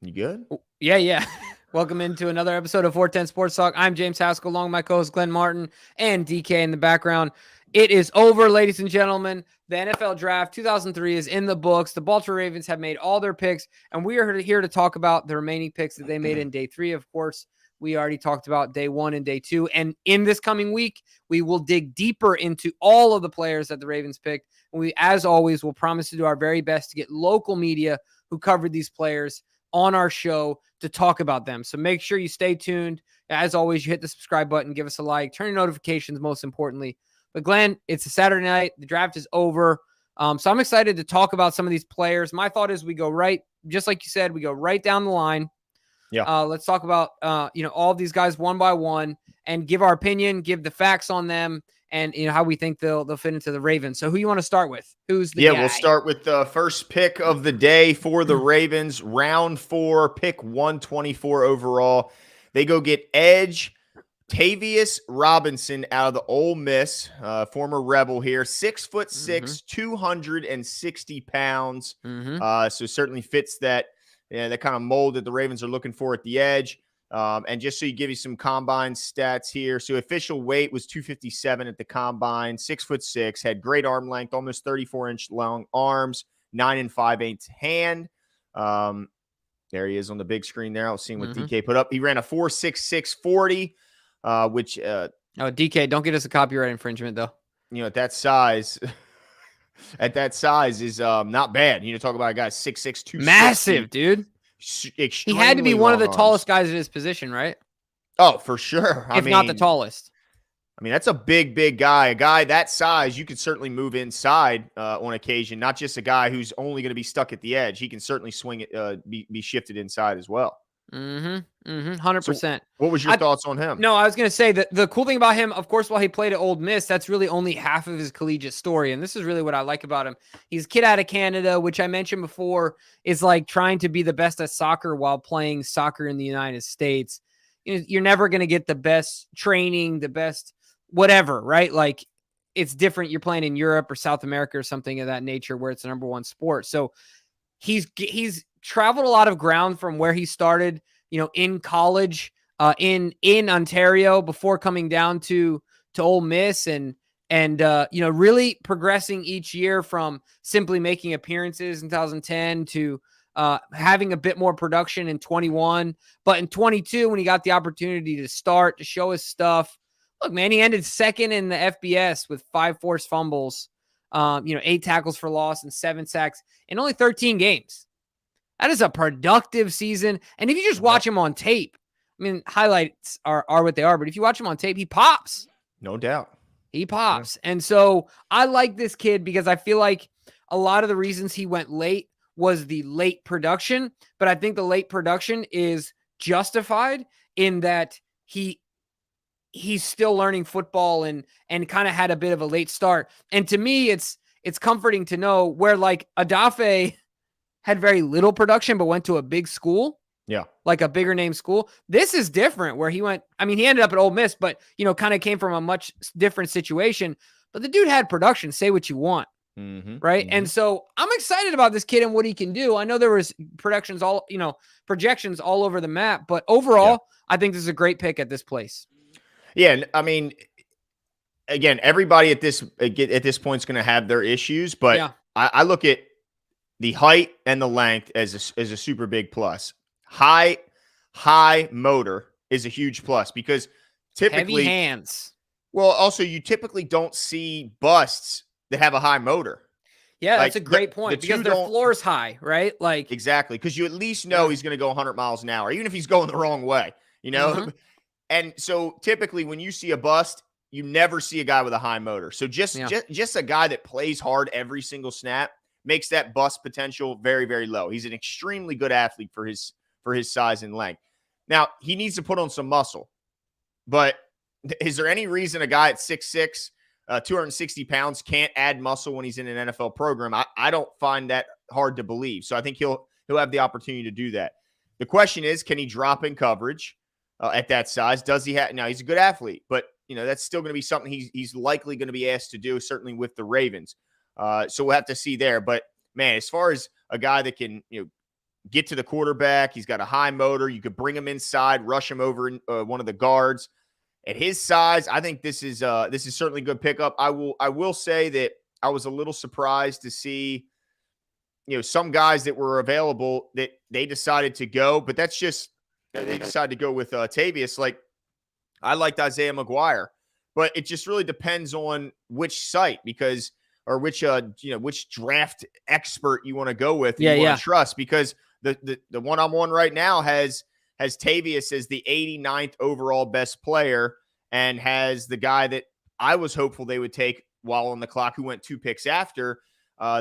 You good? Yeah. Welcome into another episode of 410 Sports Talk. I'm James Haskell, along with my co-host Glenn Martin and DK in the background. It is over, ladies and gentlemen. The NFL Draft 2003 is in the books. The Baltimore Ravens have made all their picks, and we are here to talk about the remaining picks that they made in day 3. Of course, we already talked about day 1 and day 2, and in this coming week, we will dig deeper into all of the players that the Ravens picked. And we, as always, will promise to do our very best to get local media who covered these players on our show to talk about them. So make sure you stay tuned. As always, you hit the subscribe button, give us a like, turn your notifications most importantly. But Glenn, it's a Saturday night. The draft is over. So I'm excited to talk about some of these players. My thought is we go right, just like you said, we go right down the line. Yeah. Let's talk about, all of these guys one by one and give our opinion, give the facts on them, and how we think they'll fit into the Ravens. So who you want to start with? Who's the guy? We'll start with the first pick of the day for the Ravens. Round 4, pick 124 overall. They go get edge Tavius Robinson out of the Ole Miss, former Rebel here. 6'6", 260 pounds. So certainly fits that kind of mold that the Ravens are looking for at the edge. And just so you give you some combine stats here. So official weight was 257 at the combine, 6'6", had great arm length, almost 34-inch long arms, 9 5/8 hand. There he is on the big screen there. I was seeing what DK put up. He ran a 4.66 40, which DK, don't get us a copyright infringement though. At that size, is not bad. Talk about a guy 6'6", 260. Massive, dude. He had to be one of the tallest guys at his position, right? Oh, for sure. If not the tallest. I mean, that's a big guy. A guy that size, you could certainly move inside on occasion, not just a guy who's only going to be stuck at the edge. He can certainly swing it, be shifted inside as well. 100%. So what was your thoughts on him? No, I was going to say that the cool thing about him, of course, while he played at Ole Miss, that's really only half of his collegiate story. And this is really what I like about him. He's a kid out of Canada, which I mentioned before is like trying to be the best at soccer while playing soccer in the United States. You're never going to get the best training, the best whatever, right? Like it's different. You're playing in Europe or South America or something of that nature where it's the number one sport. So he's traveled a lot of ground from where he started, in college, in Ontario before coming down to Ole Miss and really progressing each year from simply making appearances in 2010 to having a bit more production in 21. But in 22, when he got the opportunity to start, to show his stuff, look, man, he ended second in the FBS with 5 forced fumbles, 8 tackles for loss and 7 sacks in only 13 games. That is a productive season. And if you just watch him on tape, I mean, highlights are what they are, but if you watch him on tape, he pops. No doubt. He pops. Yeah. And so I like this kid because I feel like a lot of the reasons he went late was the late production, but I think the late production is justified in that he's still learning football and kind of had a bit of a late start. And to me, it's comforting to know where like Adafe had very little production, but went to a big school. Yeah. Like a bigger name school. This is different where he went. I mean, he ended up at Ole Miss, but, kind of came from a much different situation. But the dude had production. Say what you want. Right. And so I'm excited about this kid and what he can do. I know there was projections all over the map, but overall, I think this is a great pick at this place. Yeah. I mean, again, everybody at this point is going to have their issues, but I look at the height and the length as a super big plus. High motor is a huge plus because typically heavy hands. Well, also you typically don't see busts that have a high motor. Yeah, that's a great point because their floor's high, right? Like exactly, because you at least know he's going to go 100 miles an hour, even if he's going the wrong way. And so typically when you see a bust, you never see a guy with a high motor. So just a guy that plays hard every single snap makes that bust potential very, very low. He's an extremely good athlete for his size and length. Now, he needs to put on some muscle. But is there any reason a guy at 6'6", 260 pounds can't add muscle when he's in an NFL program? I don't find that hard to believe. So I think he'll have the opportunity to do that. The question is, can he drop in coverage at that size? Does he have – now, he's a good athlete, but, that's still going to be something he's likely going to be asked to do, certainly with the Ravens. So we'll have to see there. But, man, as far as a guy that can, get to the quarterback. He's got a high motor. You could bring him inside, rush him over one of the guards. At his size, I think this is certainly a good pickup. I will say that I was a little surprised to see, some guys that were available that they decided to go, but that's just they decided to go with Tavius. Like, I liked Isaiah McGuire, but it just really depends on which site or which draft expert you want to go with. You want to trust, because the one I'm on right now has Tavius as the 89th overall best player, and has the guy that I was hopeful they would take while on the clock, who went 2 picks after.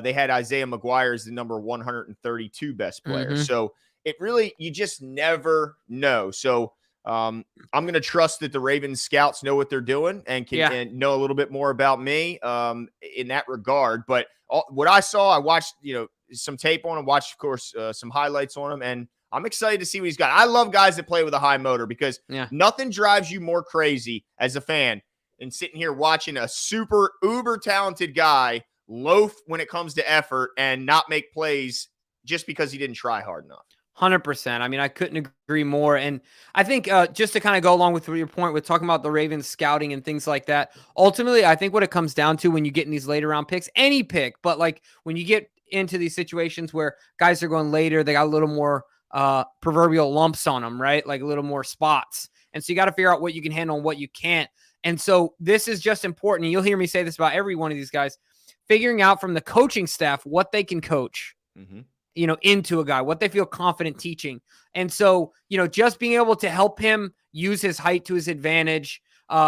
They had Isaiah McGuire as the number 132 best player. So it really, you just never know. So I'm going to trust that the Ravens scouts know what they're doing and can and know a little bit more about me in that regard. But what I saw, I watched, some tape on him, watched, of course, some highlights on him, and I'm excited to see what he's got. I love guys that play with a high motor, because nothing drives you more crazy as a fan than sitting here watching a super uber talented guy loaf when it comes to effort and not make plays just because he didn't try hard enough. 100%. I mean, I couldn't agree more. And I think just to kind of go along with your point with talking about the Ravens scouting and things like that, ultimately, I think what it comes down to when you get in these later round picks, any pick, but like when you get into these situations where guys are going later, they got a little more proverbial lumps on them, right? Like a little more spots. And so you got to figure out what you can handle and what you can't. And so this is just important. And you'll hear me say this about every one of these guys, figuring out from the coaching staff what they can coach, into a guy, what they feel confident teaching. And so, just being able to help him use his height to his advantage.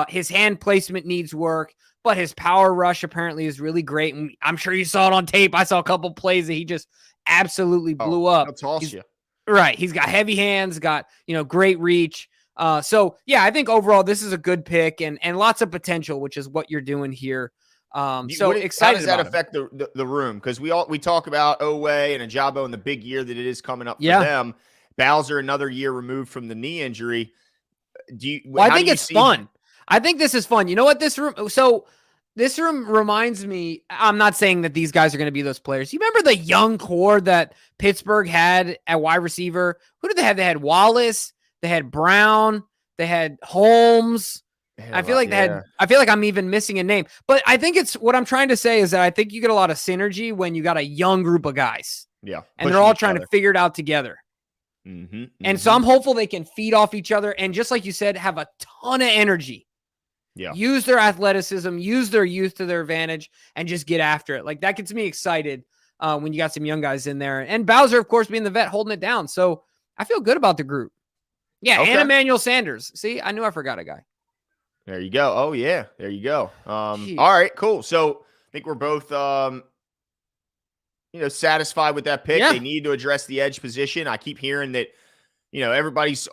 His hand placement needs work, but his power rush apparently is really great. And I'm sure you saw it on tape. I saw a couple plays that he just absolutely blew up. That's awesome. Right. He's got heavy hands, got, great reach. So yeah, I think overall this is a good pick and lots of potential, which is what you're doing here. So excited. How does that affect the room? Because we talk about Owe and Ajabo and the big year that it is coming up for them. Bowser another year removed from the knee injury. I think it's fun. I think this is fun. You know what this room? So this room reminds me. I'm not saying that these guys are going to be those players. You remember the young core that Pittsburgh had at wide receiver? Who did they have? They had Wallace. They had Brown. They had Holmes. I feel like I feel like I'm even missing a name, but I think it's what I'm trying to say is that I think you get a lot of synergy when you got a young group of guys. Yeah. And they're all trying to figure it out together. And so I'm hopeful they can feed off each other. And just like you said, have a ton of energy. Yeah. Use their athleticism, use their youth to their advantage, and just get after it. Like that gets me excited when you got some young guys in there. And Bowser, of course, being the vet, holding it down. So I feel good about the group. Yeah. Okay. And Emmanuel Sanders. See, I knew I forgot a guy. There you go. Oh, yeah. There you go. All right, cool. So I think we're both, satisfied with that pick. Yeah. They need to address the edge position. I keep hearing that, everybody's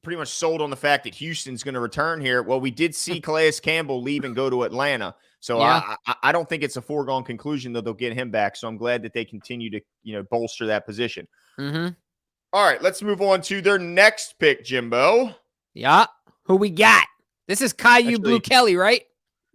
pretty much sold on the fact that Houston's going to return here. Well, we did see Calais Campbell leave and go to Atlanta. So I don't think it's a foregone conclusion that they'll get him back. So I'm glad that they continue to, bolster that position. All right, let's move on to their next pick, Jimbo. Yeah. Who we got? This is Caillou Blue Kelly, right?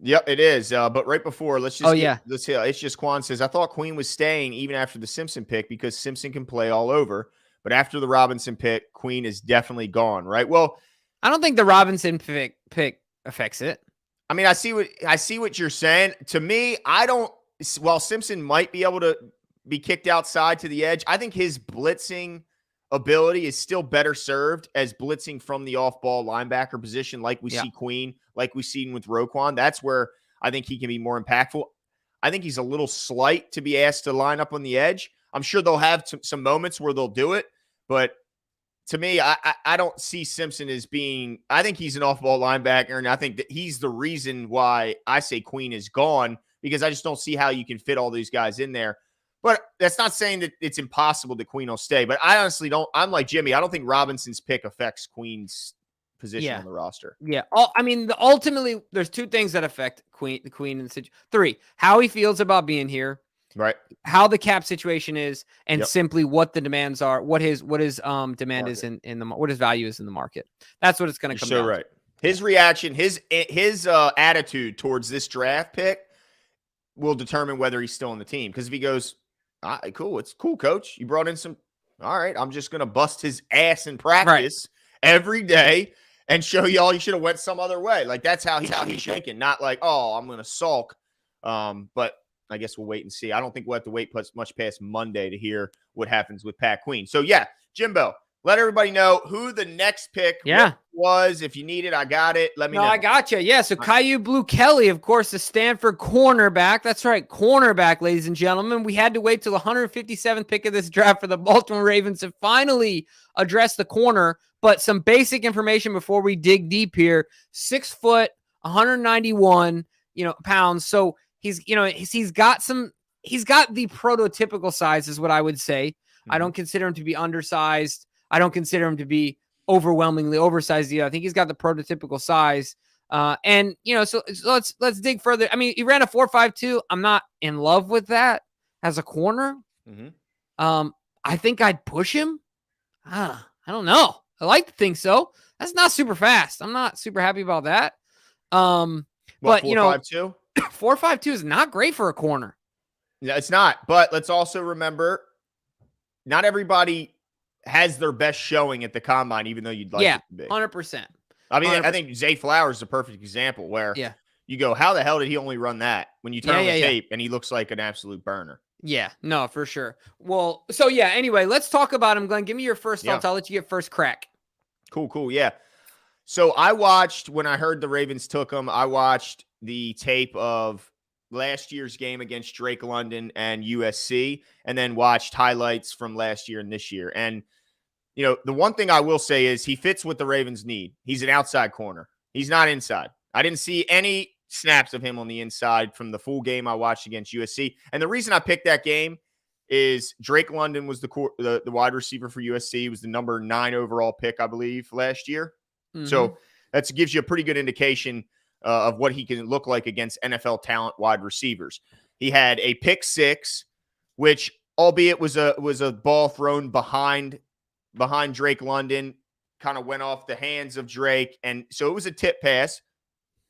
Yep, it is. But right before, let's hear. It's just Quan says, I thought Queen was staying even after the Simpson pick because Simpson can play all over. But after the Robinson pick, Queen is definitely gone, right? Well, I don't think the Robinson pick affects it. I mean, I see what you're saying. To me, while Simpson might be able to be kicked outside to the edge, I think his blitzing ability is still better served as blitzing from the off-ball linebacker position, like we see Queen, like we've seen with Roquan. That's where I think he can be more impactful. I think he's a little slight to be asked to line up on the edge. I'm sure they'll have some moments where they'll do it, but to me, I don't see Simpson as being – I think he's an off-ball linebacker, and I think that he's the reason why I say Queen is gone, because I just don't see how you can fit all these guys in there. But that's not saying that it's impossible that Queen will stay. But I honestly don't. I'm like Jimmy. I don't think Robinson's pick affects Queen's position on the roster. Yeah. I mean, ultimately, there's two things that affect the Queen in the situation. 3, how he feels about being here. Right. How the cap situation is, and simply what the demands are, what his demand is in the what his value is in the market. That's what it's going to come down to. His reaction, his attitude towards this draft pick will determine whether he's still on the team. Because if he goes, cool, it's cool, coach. You brought in some All right, I'm just gonna bust his ass in Right. practice every day and show y'all you should have went some other way. Like that's how he's thinking, not like, oh, I'm gonna sulk. But I guess we'll wait and see. I don't think we'll have to wait much past Monday to hear what happens with Pat Queen. So yeah, Jimbo, let everybody know who the next pick was. If you need it, I got it. Let me know. I got you. Yeah, so Caillou Blue Kelly, of course, the Stanford cornerback. That's right, cornerback, ladies and gentlemen. We had to wait till the 157th pick of this draft for the Baltimore Ravens to finally address the corner. But some basic information before we dig deep here. 6 foot, 191, pounds. So he's got the prototypical size is what I would say. Mm-hmm. I don't consider him to be undersized. I don't consider him to be overwhelmingly oversized either. I think he's got the prototypical size. So let's dig further. I mean, he ran a 4.52. I'm not in love with that as a corner. Mm-hmm. I think I'd push him. I don't know. I like to think so. That's not super fast. I'm not super happy about that. But 4.52? 4.52 is not great for a corner. Yeah, it's not. But let's also remember, not everybody has their best showing at the combine, even though you'd like it to be. 100%. I mean, 100%. I think Zay Flowers is a perfect example where you go, how the hell did he only run that? When you turn on the tape and he looks like an absolute burner. Yeah, no, for sure. Well, so anyway, let's talk about him, Glenn. Give me your first thoughts. I'll let you get first crack. Cool. Yeah. So I watched, when I heard the Ravens took him, I watched the tape of last year's game against Drake London and USC, and then watched highlights from last year and this year. And, the one thing I will say is he fits what the Ravens need. He's an outside corner. He's not inside. I didn't see any snaps of him on the inside from the full game I watched against USC. And the reason I picked that game is Drake London was the wide receiver for USC. He was the number 9 overall pick, I believe, last year. Mm-hmm. So that gives you a pretty good indication of what he can look like against NFL talent wide receivers. He had a pick 6, which albeit was a ball thrown behind Drake London, kind of went off the hands of Drake. And so it was a tip pass,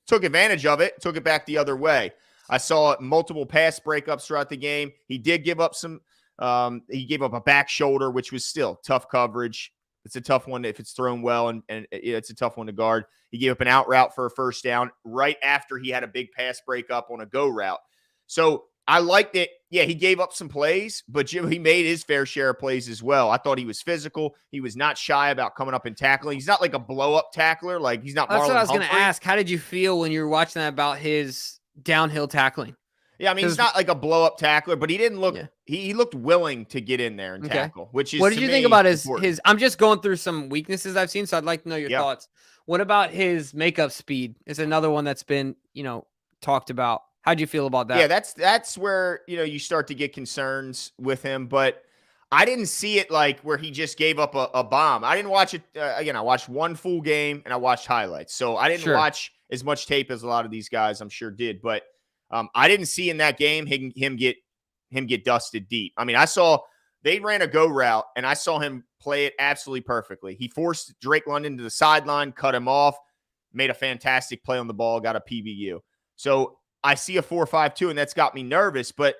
took advantage of it, took it back the other way. I saw multiple pass breakups throughout the game. He did give up he gave up a back shoulder, which was still tough coverage. It's a tough one if it's thrown well, and it's a tough one to guard. He gave up an out route for a first down right after he had a big pass breakup on a go route. So I liked it. Yeah, he gave up some plays, but Jim, he made his fair share of plays as well. I thought he was physical. He was not shy about coming up and tackling. He's not like a blow-up tackler. Like, he's not Marlon That's what I was going to ask. How did you feel when you were watching that about his downhill tackling? Yeah, I mean, he's not like a blow-up tackler, but he didn't look he looked willing to get in there and tackle, which is, what did you think about his I'm just going through some weaknesses I've seen, so I'd like to know your thoughts. What about his makeup speed? Is another one that's been, talked about. How'd you feel about that? Yeah, that's where, you start to get concerns with him, but I didn't see it like where he just gave up a bomb. I didn't watch it. Again, I watched one full game and I watched highlights. So I didn't watch as much tape as a lot of these guys I'm sure did, but I didn't see in that game him get dusted deep. I mean, I saw they ran a go route and I saw him play it absolutely perfectly. He forced Drake London to the sideline, cut him off, made a fantastic play on the ball, got a PBU. So I see a 4.52, and that's got me nervous. But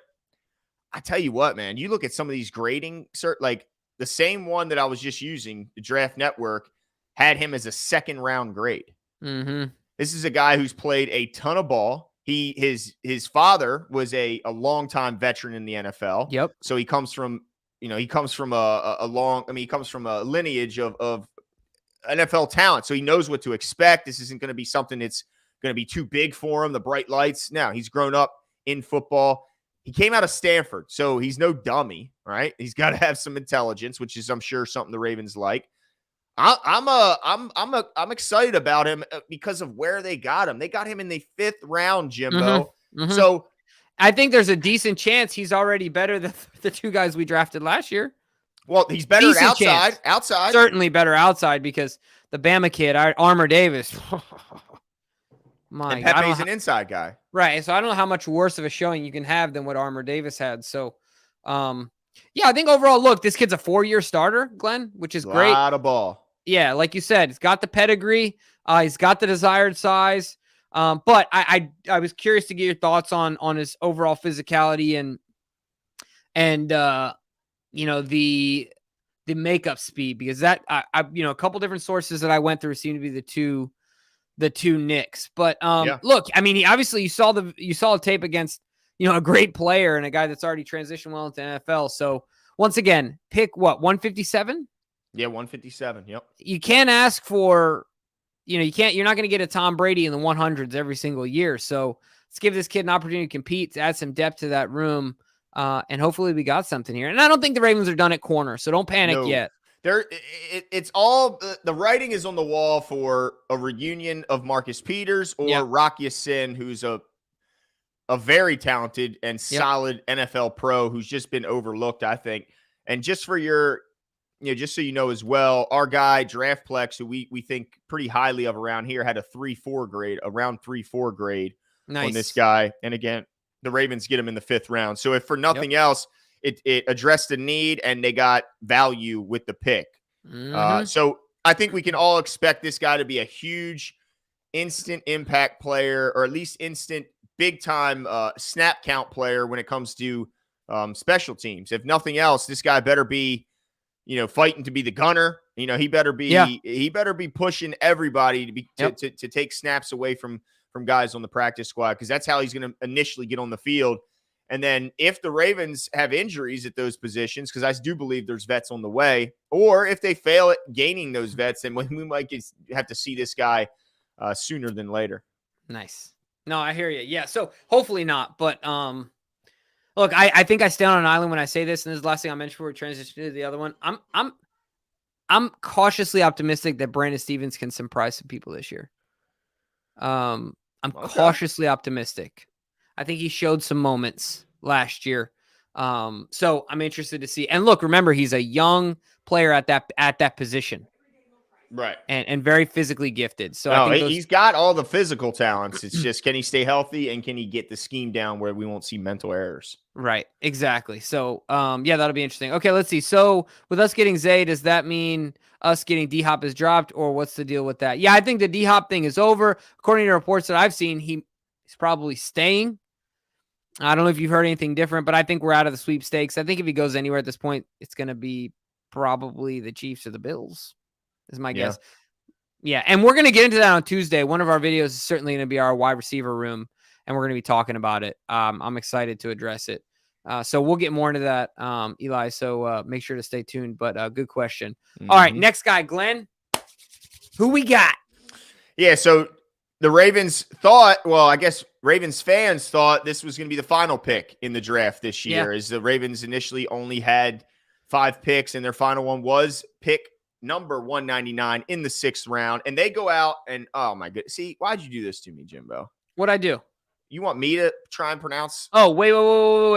I tell you what, man, you look at some of these grading, like the same one that I was just using, the Draft Network, had him as a second-round grade. Mm-hmm. This is a guy who's played a ton of ball. His father was a longtime veteran in the NFL. Yep. So he comes from a lineage of NFL talent. So he knows what to expect. This isn't going to be something that's going to be too big for him, the bright lights. Now, he's grown up in football. He came out of Stanford, so he's no dummy, right? He's got to have some intelligence, which is, I'm sure, something the Ravens like. I'm excited about him because of where they got him. They got him in the 5th round, Jimbo. Mm-hmm. Mm-hmm. So I think there's a decent chance he's already better than the 2 guys we drafted last year. Well, he's better outside. Outside. Certainly better outside because the Bama kid, Armour Davis. And Pepe's an inside guy. Right. So I don't know how much worse of a showing you can have than what Armour Davis had. So, I think overall, look, this kid's a 4-year starter, Glenn, which is great. A lot of ball. Yeah, like you said, he's got the pedigree. He's got the desired size. But I was curious to get your thoughts on his overall physicality and the the makeup speed, because that I a couple different sources that I went through seem to be the two Knicks. But look, I mean, obviously you saw a tape against a great player and a guy that's already transitioned well into NFL. So once again, pick what, 157? Yeah, 157. Yep. You can't ask for, you're not going to get a Tom Brady in the 100s every single year. So let's give this kid an opportunity to compete, to add some depth to that room. And hopefully we got something here. And I don't think the Ravens are done at corner, so don't panic yet. It's all the writing is on the wall for a reunion of Marcus Peters or Rock Ya-Sin, who's a very talented and solid NFL pro who's just been overlooked, I think. And just for your, just so you know as well, our guy Draftplex, who we think pretty highly of around here, had a 3.4 grade, around 3.4 grade on this guy. And again, the Ravens get him in the 5th round. So if for nothing else, it addressed a need and they got value with the pick. So I think we can all expect this guy to be a huge instant impact player, or at least instant big time snap count player when it comes to special teams. If nothing else, this guy better be, fighting to be the gunner. He better be pushing everybody to take snaps away from guys on the practice squad, because that's how he's going to initially get on the field. And then if the Ravens have injuries at those positions, because I do believe there's vets on the way, or if they fail at gaining those vets, then we might have to see this guy sooner than later. Nice. No, I hear you. Yeah. So hopefully not. But look, I think I stand on an island when I say this, and this is the last thing I mentioned before we transition to the other one. I'm cautiously optimistic that Brandon Stevens can surprise some people this year. I'm cautiously optimistic. I think he showed some moments last year. So I'm interested to see. And look, remember, he's a young player at that position. Right. And very physically gifted. So I think he's got all the physical talents. It's just, can he stay healthy and can he get the scheme down where we won't see mental errors? Right. Exactly. So, that'll be interesting. Okay, let's see. So with us getting Zay, does that mean us getting D-Hop is dropped, or what's the deal with that? Yeah, I think the D-Hop thing is over. According to reports that I've seen, he's probably staying. I don't know if you've heard anything different, but I think we're out of the sweepstakes. I think if he goes anywhere at this point, it's going to be probably the Chiefs or the Bills, is my guess. Yeah, and we're going to get into that on Tuesday. One of our videos is certainly going to be our wide receiver room, and we're going to be talking about it. I'm excited to address it. So we'll get more into that, Eli. So make sure to stay tuned. But good question. All right, next guy, Glenn. Who we got? Yeah, so the Ravens thought, I guess Ravens fans thought this was going to be the final pick in the draft this year, as the Ravens initially only had 5 picks, and their final one was pick number 199 in the 6th round. And they go out and, oh my goodness. See, why'd you do this to me, Jimbo? What'd I do? You want me to try and pronounce? Oh, wait.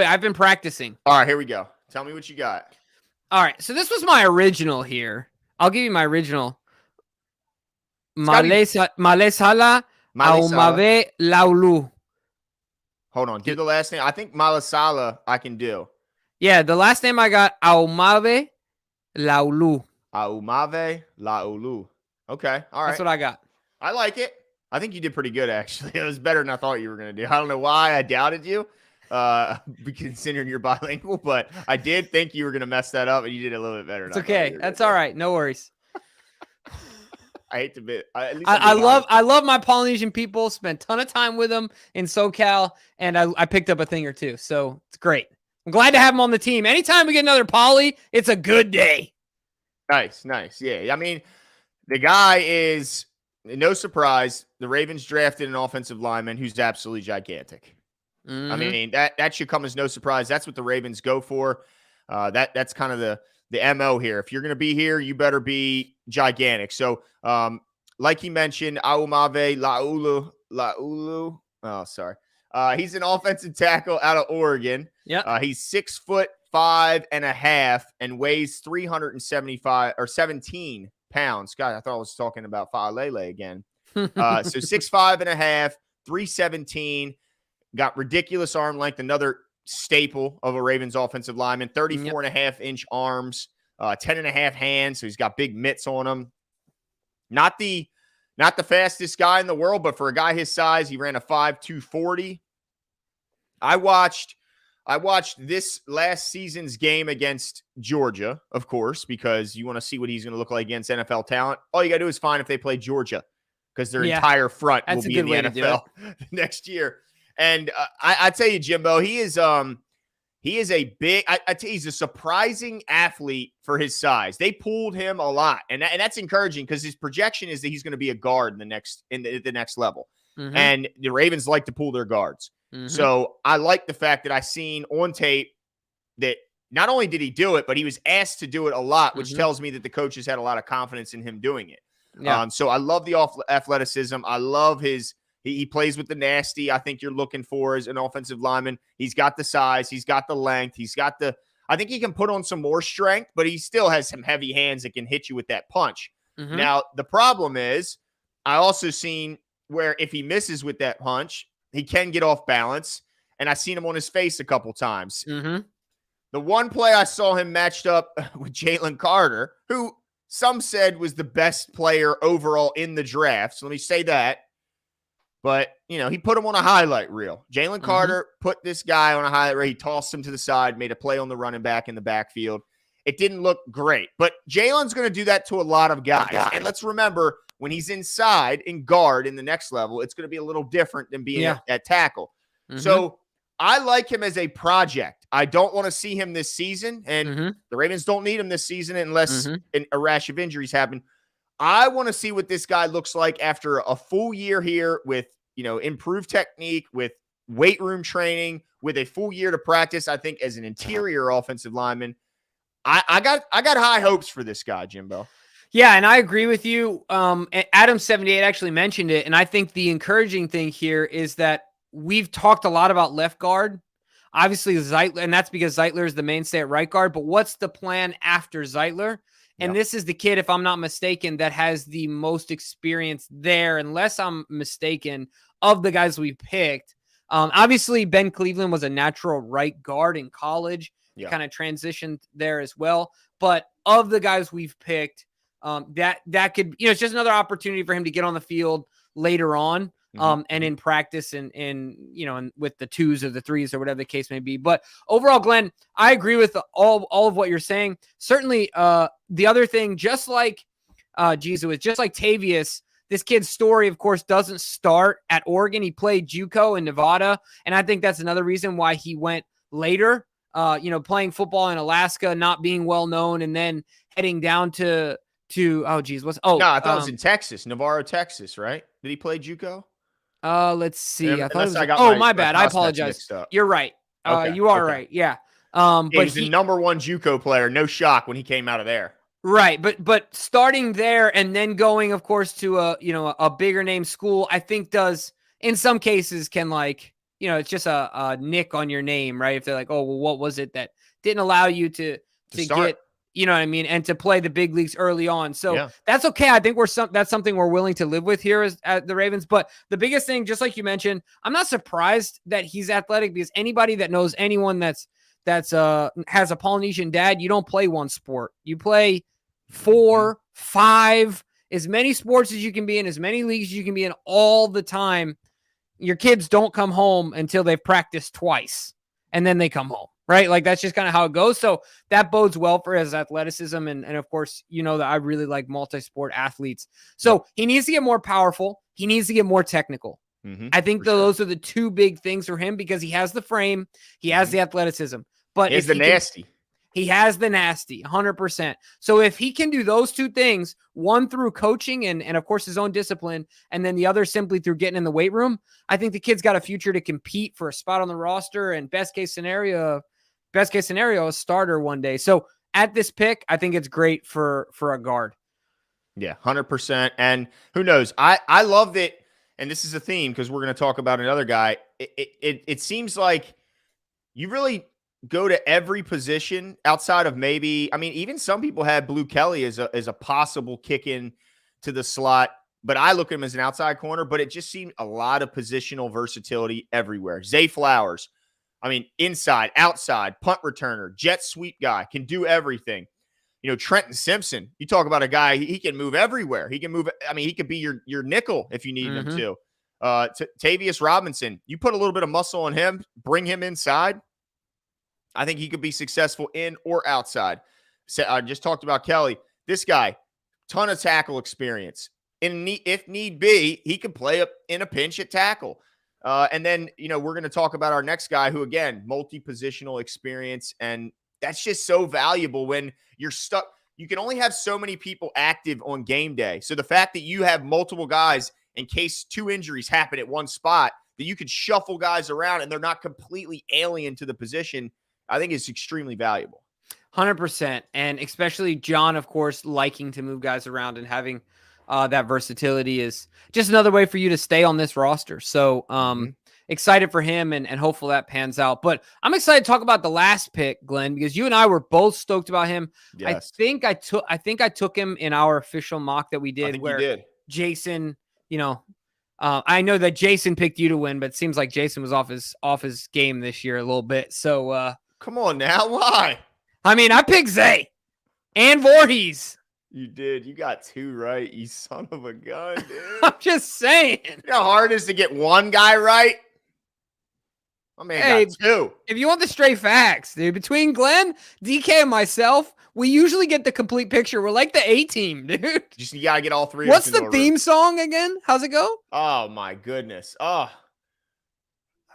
I've been practicing. All right, here we go. Tell me what you got. All right, so this was my original here. I'll give you my original. Malesala Aumave Laulu. Hold on. Do the last name. I think Malasala I can do. Yeah, the last name I got, Aumave Laulu. Aumave Laulu. Okay. All right. That's what I got. I like it. I think you did pretty good, actually. It was better than I thought you were going to do. I don't know why I doubted you, considering you're bilingual, but I did think you were going to mess that up, and you did a little bit better. It's okay. That's all right. No worries. I hate to bit. I love my Polynesian people. Spent a ton of time with them in SoCal, and I picked up a thing or two. So it's great. I'm glad to have them on the team. Anytime we get another Poly, it's a good day. Nice. Yeah. I mean, the guy is, no surprise, the Ravens drafted an offensive lineman who's absolutely gigantic. I mean, that should come as no surprise. That's what the Ravens go for. That's kind of the MO here. If you're going to be here, you better be gigantic. So, like he mentioned, Aumave Laulu. Oh, sorry. He's an offensive tackle out of Oregon. Yeah. He's 6'5.5" and weighs 375 or 17 pounds. God, I thought I was talking about Fa'alele again. So 6'5.5", 317. Got ridiculous arm length. Another staple of a Ravens offensive lineman. 34.5-inch arms, 10.5 hands. So he's got big mitts on him. Not the fastest guy in the world, but for a guy his size, he ran a 5.2 40. I watched I watched this last season's game against Georgia, of course, because you want to see what he's going to look like against NFL talent. All you got to do is find if they play Georgia, because their entire front will be in the NFL next year. And I tell you, Jimbo, he is a big. I tell you, he's a surprising athlete for his size. They pulled him a lot, and that's encouraging because his projection is that he's going to be a guard in the next level. Mm-hmm. And the Ravens like to pull their guards. Mm-hmm. So I like the fact that I seen on tape that not only did he do it, but he was asked to do it a lot, which tells me that the coaches had a lot of confidence in him doing it. Yeah. So I love the athleticism. I love he plays with the nasty I think you're looking for as an offensive lineman. He's got the size. He's got the length. I think he can put on some more strength, but he still has some heavy hands that can hit you with that punch. Mm-hmm. Now, the problem is I also seen where if he misses with that punch, he can get off balance, and I've seen him on his face a couple times. Mm-hmm. The one play I saw him matched up with Jalen Carter, who some said was the best player overall in the draft. So let me say that. But, he put him on a highlight reel. Jalen Carter put this guy on a highlight reel. He tossed him to the side, made a play on the running back in the backfield. It didn't look great. But Jalen's going to do that to a lot of guys. And let's remember, when he's inside in guard in the next level, it's going to be a little different than being at tackle. Mm-hmm. So I like him as a project. I don't want to see him this season, and the Ravens don't need him this season unless a rash of injuries happen. I want to see what this guy looks like after a full year here with, improved technique, with weight room training, with a full year to practice. I think as an interior offensive lineman, I got high hopes for this guy, Jimbo. Yeah, and I agree with you. Adam78 actually mentioned it, and I think the encouraging thing here is that we've talked a lot about left guard. Obviously, Zeitler, and that's because Zeitler is the mainstay at right guard, but what's the plan after Zeitler? And this is the kid, if I'm not mistaken, that has the most experience there, unless I'm mistaken, of the guys we picked. Obviously, Ben Cleveland was a natural right guard in college. Kind of transitioned there as well. But of the guys we've picked, that could, it's just another opportunity for him to get on the field later on, and in practice and with the 2s or the 3s or whatever the case may be. But overall, Glenn, I agree with all of what you're saying. Certainly, the other thing, just like Tavius, this kid's story, of course, doesn't start at Oregon. He played JUCO in Nevada, and I think that's another reason why he went later. Playing football in Alaska, not being well known, and then heading down to I thought it was in Texas, Navarro, Texas, right? Did he play JUCO? Let's see. I thought it was, my bad. I apologize. You're right. You are right. Yeah. But he's the number one JUCO player. No shock when he came out of there. Right. But starting there and then going, of course, to a bigger name school, I think does in some cases can it's just a nick on your name, right? If they're like, oh, well, what was it that didn't allow you to get, you know what I mean? And to play the big leagues early on. So that's okay. I think that's something we're willing to live with here at the Ravens. But the biggest thing, just like you mentioned, I'm not surprised that he's athletic, because anybody that knows anyone that's has a Polynesian dad, you don't play one sport. You play 4, 5, as many sports as you can be in, as many leagues as you can be in all the time. Your kids don't come home until they've practiced twice, and then they come home. Right? That's just kind of how it goes. So that bodes well for his athleticism. And of course, that I really like multi-sport athletes. So he needs to get more powerful. He needs to get more technical. I think those are the two big things for him, because he has the frame, he has the athleticism, but he has the nasty. He has the nasty, 100%. So if he can do those two things, one through coaching and of course his own discipline, and then the other simply through getting in the weight room, I think the kid's got a future to compete for a spot on the roster, and best case scenario, a starter one day. So at this pick, I think it's great for a guard. Yeah, 100%. And who knows? I love that. And this is a theme, because we're going to talk about another guy. It seems like you really go to every position outside of maybe, even some people had Blue Kelly as a possible kick in to the slot, but I look at him as an outside corner. But it just seemed a lot of positional versatility everywhere. Zay Flowers, inside, outside, punt returner, jet sweep guy, can do everything. Trenton Simpson, you talk about a guy, he can move everywhere. He can move. He could be your nickel if you need him to. Tavius Robinson, you put a little bit of muscle on him, bring him inside. I think he could be successful in or outside. So I just talked about Kelly. This guy, ton of tackle experience. If need be, he could play up in a pinch at tackle. And then, we're going to talk about our next guy who, again, multi-positional experience. And that's just so valuable when you're stuck. You can only have so many people active on game day. So the fact that you have multiple guys in case 2 injuries happen at one spot, that you could shuffle guys around and they're not completely alien to the position, I think is extremely valuable. 100%. And especially John, of course, liking to move guys around and having that versatility is just another way for you to stay on this roster. So excited for him and hopefully that pans out. But I'm excited to talk about the last pick, Glenn, because you and I were both stoked about him. Yes. I think I took him in our official mock that we did. I think you did. Jason, I know that Jason picked you to win, but it seems like Jason was off his game this year a little bit. So come on now, why? I mean, I picked Zay and Voorhees. You did. You got 2 right, you son of a gun, dude. I'm just saying. You know how hard it is to get one guy right? My man got 2. If you want the straight facts, dude, between Glenn, DK, and myself, we usually get the complete picture. We're like the A-team, dude. You got to get all 3 of us. What's the theme song again? How's it go? Oh, my goodness. Oh,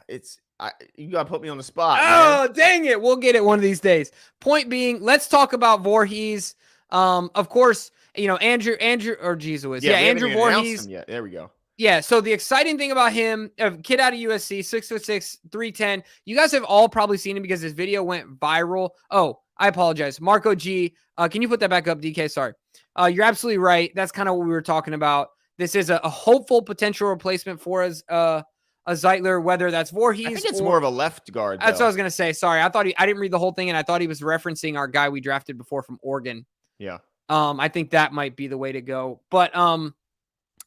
you got to put me on the spot. Oh, man. Dang it. We'll get it one of these days. Point being, let's talk about Voorhees. Of course, Andrew Voorhees. Yeah, there we go. Yeah, so the exciting thing about him, a kid out of USC, 6'6", 310. You guys have all probably seen him because his video went viral. Oh, I apologize. Marco G, can you put that back up, DK? Sorry. You're absolutely right. That's kind of what we were talking about. This is a hopeful potential replacement for us, a Zeitler, whether that's Voorhees. I think it's more of a left guard. That's what I was going to say. Sorry. I didn't read the whole thing, and I thought he was referencing our guy we drafted before from Oregon. Yeah. I think that might be the way to go. But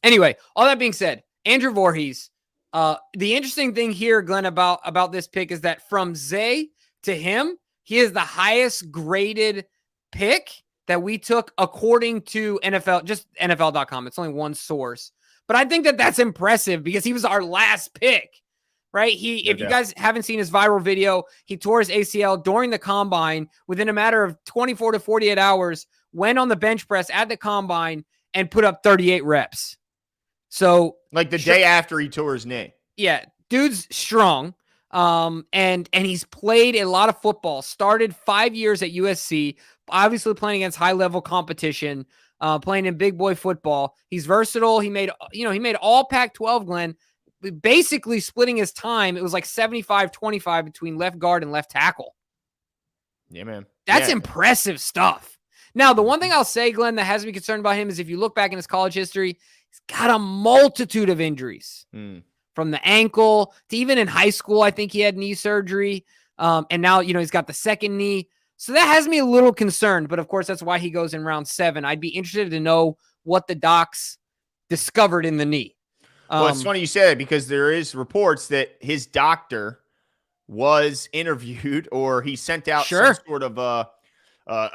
anyway, all that being said, Andrew Voorhees, the interesting thing here, Glenn, about this pick is that from Zay to him, he is the highest graded pick that we took according to NFL, just NFL.com. It's only one source. But I think that that's impressive because he was our last pick, right? If you guys haven't seen his viral video, he tore his ACL during the combine within a matter of 24 to 48 hours, went on the bench press at the combine and put up 38 reps. So like the day after he tore his knee. Yeah. Dude's strong. And he's played a lot of football, started 5 years at USC, obviously playing against high level competition, playing in big boy football. He's versatile. He made all Pac-12, Glenn, basically splitting his time. It was like 75-25 between left guard and left tackle. Yeah, man. That's impressive stuff. Now, the one thing I'll say, Glenn, that has me concerned about him is if you look back in his college history, he's got a multitude of injuries. From the ankle to even in high school, I think he had knee surgery. And now, he's got the second knee. So that has me a little concerned. But of course, that's why he goes in round 7. I'd be interested to know what the docs discovered in the knee. Well, it's funny you say that because there is reports that his doctor was interviewed or he sent out some sort of a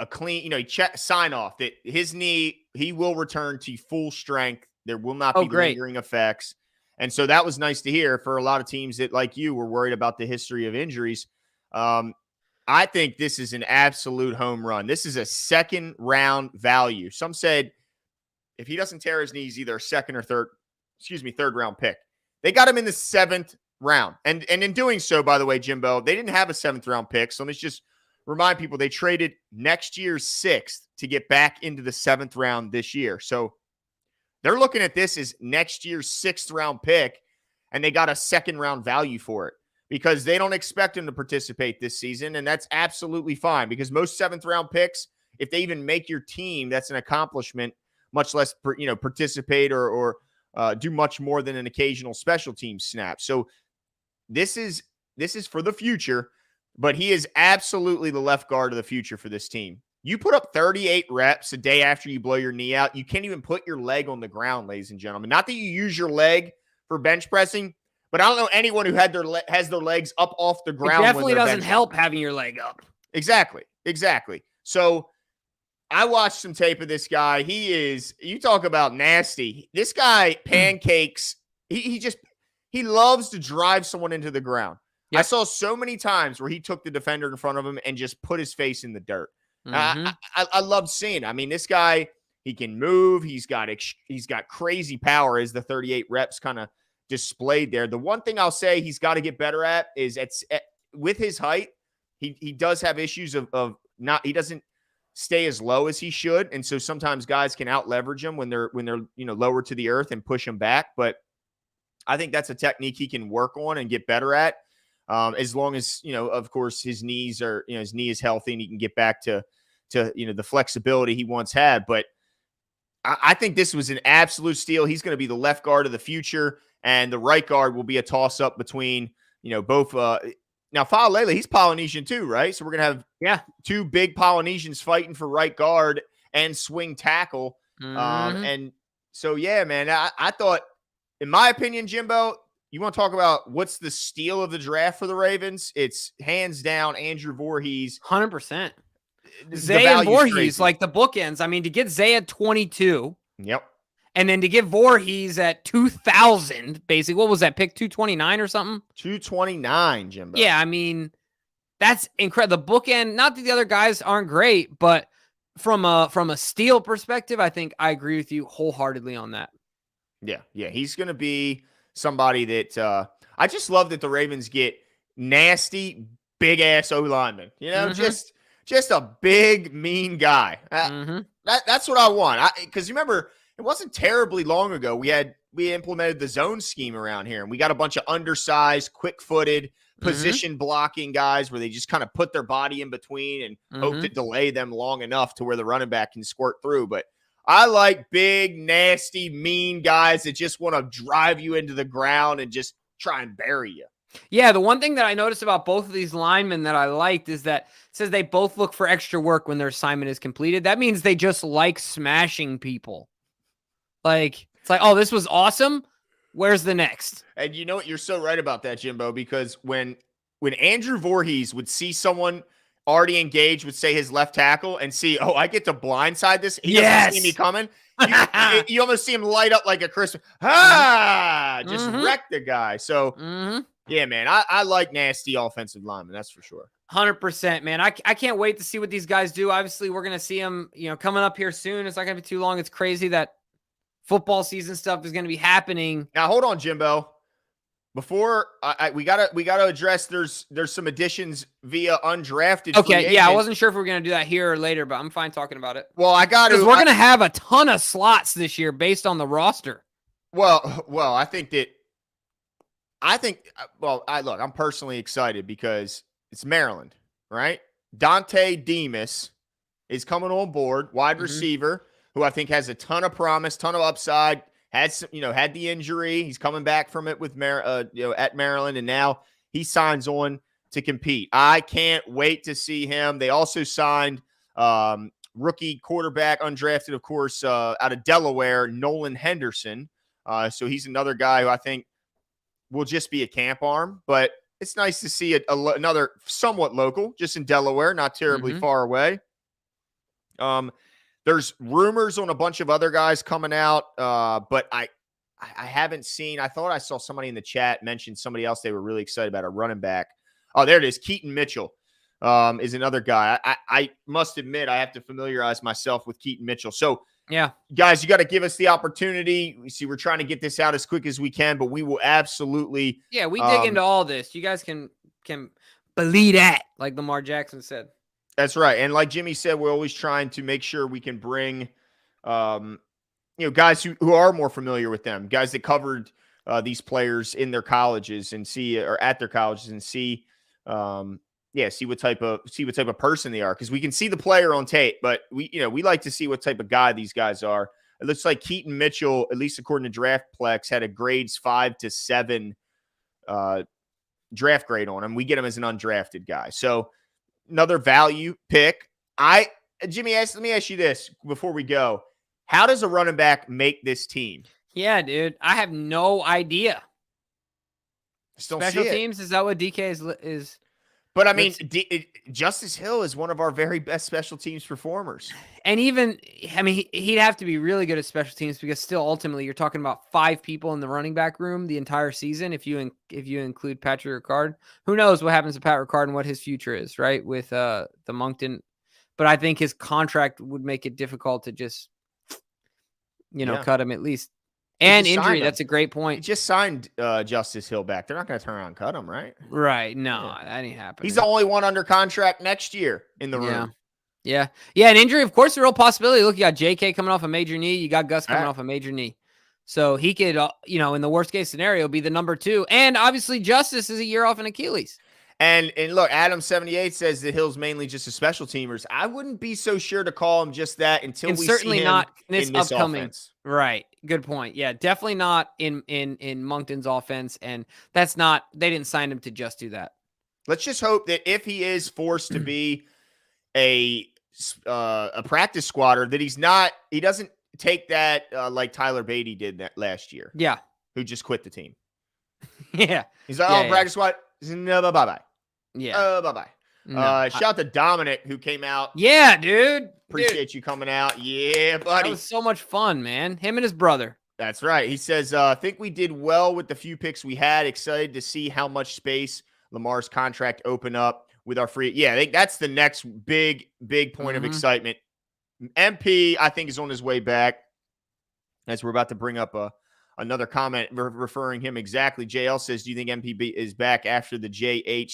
clean, sign off that his knee, he will return to full strength. There will not be lingering effects. And so that was nice to hear for a lot of teams that, like you, were worried about the history of injuries. I think this is an absolute home run. This is a 2nd round value. Some said if he doesn't tear his knees, either second or third round pick. They got him in the 7th round. And in doing so, by the way, Jimbo, they didn't have a 7th round pick. So let's just remind people they traded next year's 6th to get back into the 7th round this year. So they're looking at this as next year's 6th round pick, and they got a 2nd round value for it because they don't expect him to participate this season. And that's absolutely fine because most 7th round picks, if they even make your team, that's an accomplishment, much less, participate or do much more than an occasional special team snap. So this is for the future, but he is absolutely the left guard of the future for this team. You put up 38 reps a day after you blow your knee out. You can't even put your leg on the ground, ladies and gentlemen. Not that you use your leg for bench pressing, but I don't know anyone who has their legs up off the ground. It definitely doesn't help having your leg up. Exactly. So I watched some tape of this guy. You talk about nasty. This guy pancakes. He loves to drive someone into the ground. I saw so many times where he took the defender in front of him and just put his face in the dirt. I love seeing it. I mean, this guy, he can move. He's got crazy power, as the 38 reps kind of displayed there. The one thing I'll say he's got to get better at is with his height, he does have issues of not, he doesn't stay as low as he should. And so sometimes guys can out leverage him when they're lower to the earth and push him back. But I think that's a technique he can work on and get better at. As long as, of course, his knee is healthy and he can get back to the flexibility he once had. But I think this was an absolute steal. He's going to be the left guard of the future, and the right guard will be a toss up between, both. Now, Fa'alele, he's Polynesian too, right? So we're going to have two big Polynesians fighting for right guard and swing tackle. And so, yeah, man, I thought, in my opinion, Jimbo, you want to talk about what's the steal of the draft for the Ravens? It's hands down Andrew Voorhees. 100%. Zay and Voorhees, like the bookends. I mean, to get Zay at 22. Yep. And then to get Voorhees at 2,000, basically. What was that, pick 229 or something? 229, Jimbo. Yeah, I mean, that's incredible. The bookend, not that the other guys aren't great, but from a steal perspective, I think I agree with you wholeheartedly on that. Yeah, he's going to be somebody that I just love that the Ravens get nasty, big-ass O-lineman. Just a big, mean guy. That's what I want. Because remember, it wasn't terribly long ago we implemented the zone scheme around here, and we got a bunch of undersized, quick-footed, position blocking guys where they just kind of put their body in between and hope to delay them long enough to where the running back can squirt through. But I like big, nasty, mean guys that just want to drive you into the ground and just try and bury you. Yeah, the one thing that I noticed about both of these linemen that I liked is that it says they both look for extra work when their assignment is completed. That means they just like smashing people. Like, it's like, oh, this was awesome. Where's the next? And you know what? You're so right about that, Jimbo, because when Andrew Voorhees would see someone already engaged with, say, his left tackle and see, oh, I get to blindside this. He doesn't see me coming. You almost see him light up like a Christmas. Just wreck the guy. So, yeah, man, I like nasty offensive linemen. That's for sure. 100%, man. I can't wait to see what these guys do. Obviously, we're going to see them, coming up here soon. It's not going to be too long. It's crazy that football season stuff is going to be happening. Now, hold on, Jimbo. Before we gotta address there's some additions via undrafted. Okay, yeah, I wasn't sure if we were gonna do that here or later, but I'm fine talking about it. Well, we're gonna have a ton of slots this year based on the roster. Well, look, I'm personally excited because it's Maryland, right? Dante Demas is coming on board, wide receiver, who I think has a ton of promise, ton of upside. Had the injury. He's coming back from it with at Maryland, and now he signs on to compete. I can't wait to see him. They also signed rookie quarterback, undrafted, of course, out of Delaware, Nolan Henderson. So he's another guy who I think will just be a camp arm, but it's nice to see another somewhat local, just in Delaware, not terribly far away. There's rumors on a bunch of other guys coming out, but I haven't seen. I thought I saw somebody in the chat mention somebody else they were really excited about, a running back. Oh, there it is. Keaton Mitchell is another guy. I must admit I have to familiarize myself with Keaton Mitchell. So, yeah, guys, you got to give us the opportunity. We're trying to get this out as quick as we can, but we will absolutely. Yeah, we dig into all this. You guys can believe that, like Lamar Jackson said. That's right. And like Jimmy said, we're always trying to make sure we can bring, guys who are more familiar with them, guys that covered these players in their colleges and at their colleges and see what type of person they are. Cause we can see the player on tape, but we like to see what type of guy these guys are. It looks like Keaton Mitchell, at least according to DraftPlex, had a grades 5 to 7 draft grade on him. We get him as an undrafted guy. So, another value pick. Jimmy, let me ask you this before we go. How does a running back make this team? Yeah, dude. I have no idea. Special teams, is that what DK is? But I mean, Justice Hill is one of our very best special teams performers. And even, I mean, he'd have to be really good at special teams because still ultimately you're talking about 5 people in the running back room the entire season. If you include Patrick Ricard, who knows what happens to Pat Ricard and what his future is, right? With the Moncton, but I think his contract would make it difficult to just, cut him at least. And injury, that's a great point. He just signed Justice Hill back. They're not going to turn around and cut him, right? Right. No, that ain't happening. He's the only one under contract next year in the room. Yeah. An injury, of course, a real possibility. Look, you got JK coming off a major knee. You got Gus coming off a major knee. So he could, in the worst case scenario, be the number 2. And obviously Justice is a year off an Achilles. And look, Adam78 says that Hill's mainly just a special teamers. I wouldn't be so sure to call him just that until we see him not in this upcoming offense. Right. Good point. Yeah, definitely not in Moncton's offense. And that's not, they didn't sign him to just do that. Let's just hope that if he is forced to be a practice squatter, that he doesn't take that like Tyler Beatty did that last year. Yeah. Who just quit the team. Yeah. He's like, practice squad. No, bye-bye. Yeah. Bye-bye. No, shout out to Dominic who came out. Yeah, dude. Appreciate you coming out. Yeah, buddy. That was so much fun, man. Him and his brother. That's right. He says, think we did well with the few picks we had. Excited to see how much space Lamar's contract open up with our free. Yeah, I think that's the next big point of excitement. MP, I think, is on his way back. As we're about to bring up another comment referring him exactly. JL says, do you think MPB is back after the JH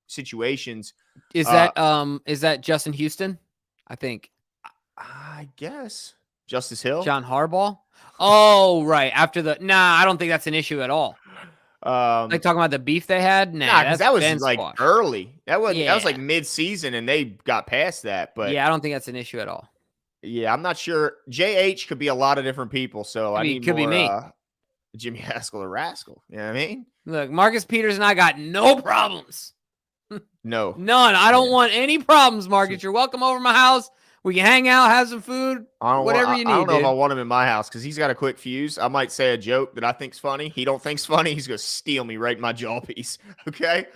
situations? Is that Justin Houston? I think. I guess. Justice Hill? John Harbaugh? Oh, right. I don't think that's an issue at all. Like talking about the beef they had? Nah, because that was like squash. early. That was like mid-season, and they got past that. But yeah, I don't think that's an issue at all. Yeah, I'm not sure. JH could be a lot of different people, so could be me. Jimmy Haskell or Rascal. You know what I mean? Look, Marcus Peters and I got no problems. No. None. I don't want any problems, Marcus. You're welcome over to my house. We can hang out, have some food, whatever you need. I don't know if I want him in my house because he's got a quick fuse. I might say a joke that I think's funny. He don't think's funny. He's going to steal me right in my jaw piece. Okay?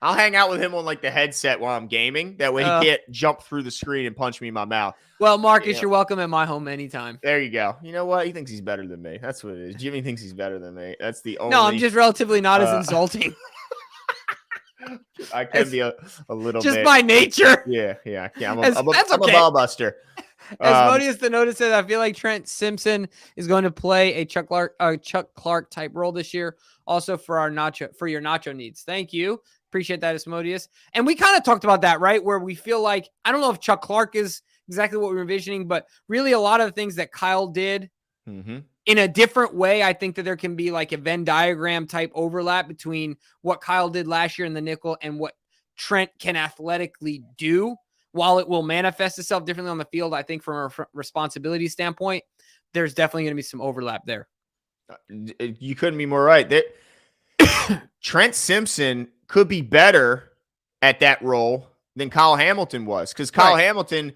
I'll hang out with him on like the headset while I'm gaming. That way he can't jump through the screen and punch me in my mouth. Well, Marcus, you're welcome at my home anytime. There you go. You know what? He thinks he's better than me. That's what it is. Jimmy thinks he's better than me. That's the only. No, I'm just relatively not as insulting. I can be a little just bit. By nature. Yeah. I'm that's a ball buster. As the notice said, I feel like Trent Simpson is going to play a Chuck Clark type role this year. Also for your nacho needs. Thank you. Appreciate that, Asmodeus. And we kind of talked about that, right? Where we feel like, I don't know if Chuck Clark is exactly what we're envisioning, but really a lot of the things that Kyle did in a different way. I think that there can be like a Venn diagram type overlap between what Kyle did last year in the nickel and what Trent can athletically do. While it will manifest itself differently on the field, I think from a responsibility standpoint, there's definitely going to be some overlap there. You couldn't be more right. Trent Simpson could be better at that role than Kyle Hamilton was, because Kyle Hamilton,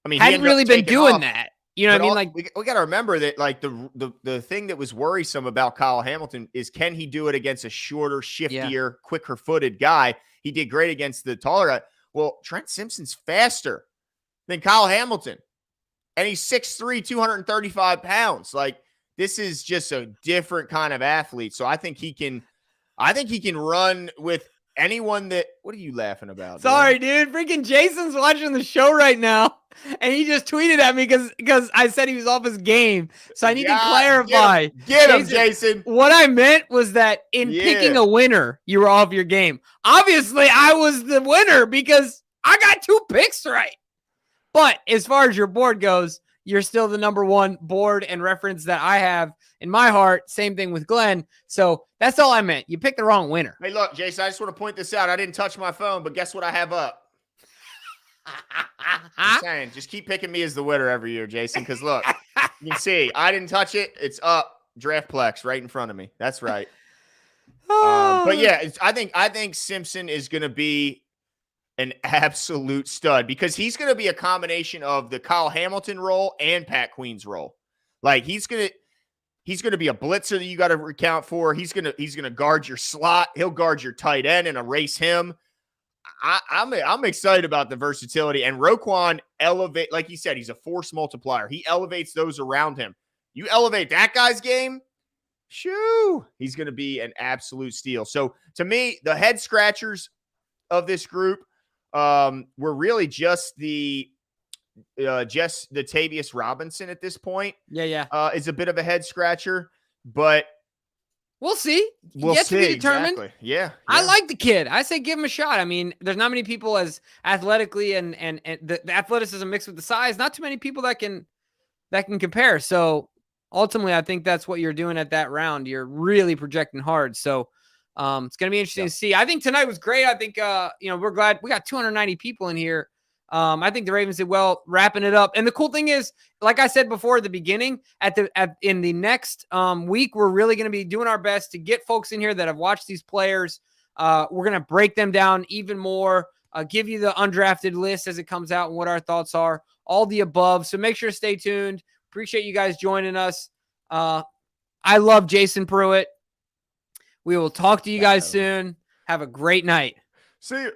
hadn't really been doing that. You know what I mean? Like we got to remember that, like the thing that was worrisome about Kyle Hamilton is, can he do it against a shorter, shiftier, quicker-footed guy? He did great against the taller guy. Well, Trent Simpson's faster than Kyle Hamilton, and he's 6'3", 235 pounds. Like, this is just a different kind of athlete. So I think he can run with anyone that. What are you laughing about? Sorry, dude. Freaking Jason's watching the show right now, and he just tweeted at me because I said he was off his game. So I need to clarify. Get him, Jason. What I meant was that in picking a winner, you were off your game. Obviously, I was the winner because I got 2 picks right. But as far as your board goes, you're still the number 1 board and reference that I have in my heart. Same thing with Glenn. So that's all I meant. You picked the wrong winner. Hey, look, Jason, I just want to point this out. I didn't touch my phone, but guess what I have up? I'm saying, just keep picking me as the winner every year, Jason, because look, you can see I didn't touch it. It's up. Draftplex right in front of me. That's right. But yeah, I think Simpson is going to be an absolute stud, because he's going to be a combination of the Kyle Hamilton role and Pat Queen's role. Like, he's going to He's going to be a blitzer that you got to account for. He's going to guard your slot. He'll guard your tight end and erase him. I'm excited about the versatility, and Roquan like you said, he's a force multiplier. He elevates those around him. You elevate that guy's game, shoo, he's going to be an absolute steal. So to me, the head scratchers of this group were really just the Tavius Robinson at this point. Yeah. Is a bit of a head scratcher, but we'll see. We'll Yet see. To be determined. Exactly. Yeah. I like the kid. I say give him a shot. I mean, there's not many people as athletically and the athleticism mixed with the size. Not too many people that can compare. So ultimately, I think that's what you're doing at that round. You're really projecting hard. So it's going to be interesting to see. I think tonight was great. I think we're glad we got 290 people in here. I think the Ravens did well wrapping it up. And the cool thing is, like I said before at the beginning, in the next week, we're really going to be doing our best to get folks in here that have watched these players. We're going to break them down even more, give you the undrafted list as it comes out and what our thoughts are, all the above. So make sure to stay tuned. Appreciate you guys joining us. I love Jason Pruitt. We will talk to you guys soon. Have a great night. See you.